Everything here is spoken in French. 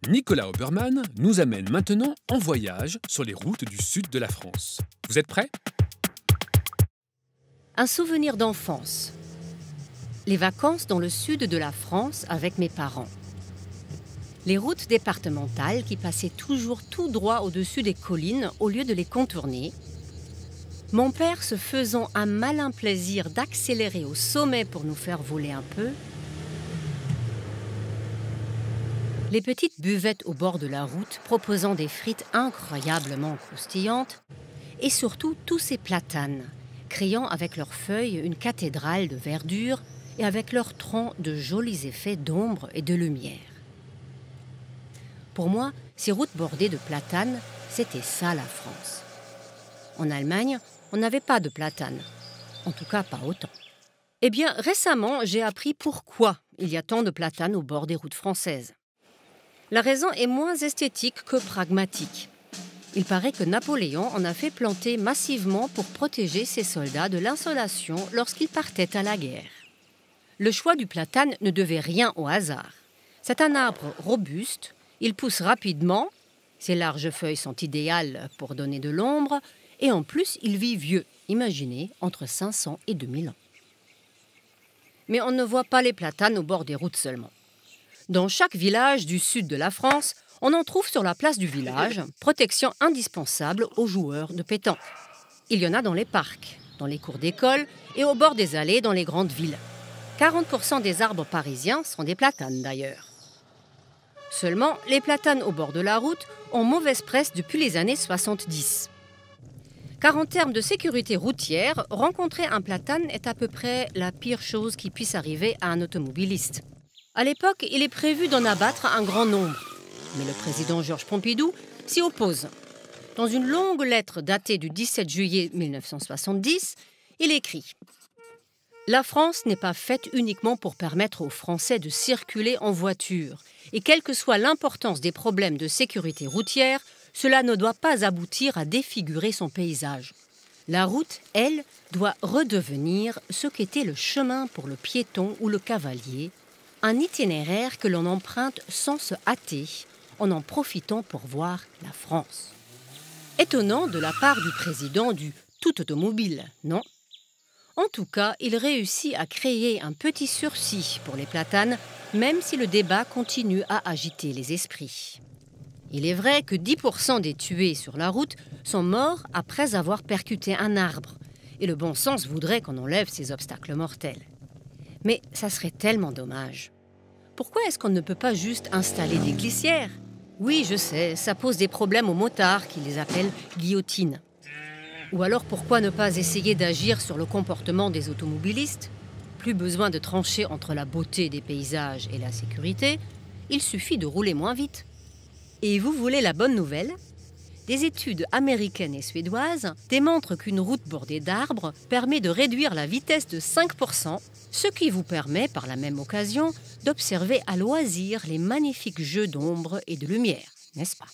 Nicolas Obermann nous amène maintenant en voyage sur les routes du sud de la France. Vous êtes prêts? Un souvenir d'enfance. Les vacances dans le sud de la France avec mes parents. Les routes départementales qui passaient toujours tout droit au-dessus des collines au lieu de les contourner. Mon père se faisant un malin plaisir d'accélérer au sommet pour nous faire voler un peu. Les petites buvettes au bord de la route proposant des frites incroyablement croustillantes. Et surtout tous ces platanes, créant avec leurs feuilles une cathédrale de verdure et avec leurs troncs de jolis effets d'ombre et de lumière. Pour moi, ces routes bordées de platanes, c'était ça la France. En Allemagne, on n'avait pas de platanes. En tout cas, pas autant. Eh bien, récemment, j'ai appris pourquoi il y a tant de platanes au bord des routes françaises. La raison est moins esthétique que pragmatique. Il paraît que Napoléon en a fait planter massivement pour protéger ses soldats de l'insolation lorsqu'ils partaient à la guerre. Le choix du platane ne devait rien au hasard. C'est un arbre robuste, il pousse rapidement, ses larges feuilles sont idéales pour donner de l'ombre, et en plus il vit vieux, imaginez, entre 500 et 2000 ans. Mais on ne voit pas les platanes au bord des routes seulement. Dans chaque village du sud de la France, on en trouve sur la place du village, protection indispensable aux joueurs de pétanque. Il y en a dans les parcs, dans les cours d'école et au bord des allées dans les grandes villes. 40% des arbres parisiens sont des platanes d'ailleurs. Seulement, les platanes au bord de la route ont mauvaise presse depuis les années 70. Car en termes de sécurité routière, rencontrer un platane est à peu près la pire chose qui puisse arriver à un automobiliste. À l'époque, il est prévu d'en abattre un grand nombre. Mais le président Georges Pompidou s'y oppose. Dans une longue lettre datée du 17 juillet 1970, il écrit « La France n'est pas faite uniquement pour permettre aux Français de circuler en voiture. Et quelle que soit l'importance des problèmes de sécurité routière, cela ne doit pas aboutir à défigurer son paysage. La route, elle, doit redevenir ce qu'était le chemin pour le piéton ou le cavalier, un itinéraire que l'on emprunte sans se hâter, en profitant pour voir la France. » Étonnant de la part du président du tout automobile, non? En tout cas, il réussit à créer un petit sursis pour les platanes, même si le débat continue à agiter les esprits. Il est vrai que 10% des tués sur la route sont morts après avoir percuté un arbre, et le bon sens voudrait qu'on enlève ces obstacles mortels. Mais ça serait tellement dommage. Pourquoi est-ce qu'on ne peut pas juste installer des glissières? Oui, je sais, ça pose des problèmes aux motards qui les appellent guillotines. Ou alors pourquoi ne pas essayer d'agir sur le comportement des automobilistes? Plus besoin de trancher entre la beauté des paysages et la sécurité, il suffit de rouler moins vite. Et vous voulez la bonne nouvelle? Des études américaines et suédoises démontrent qu'une route bordée d'arbres permet de réduire la vitesse de 5%, ce qui vous permet, par la même occasion, d'observer à loisir les magnifiques jeux d'ombre et de lumière, n'est-ce pas?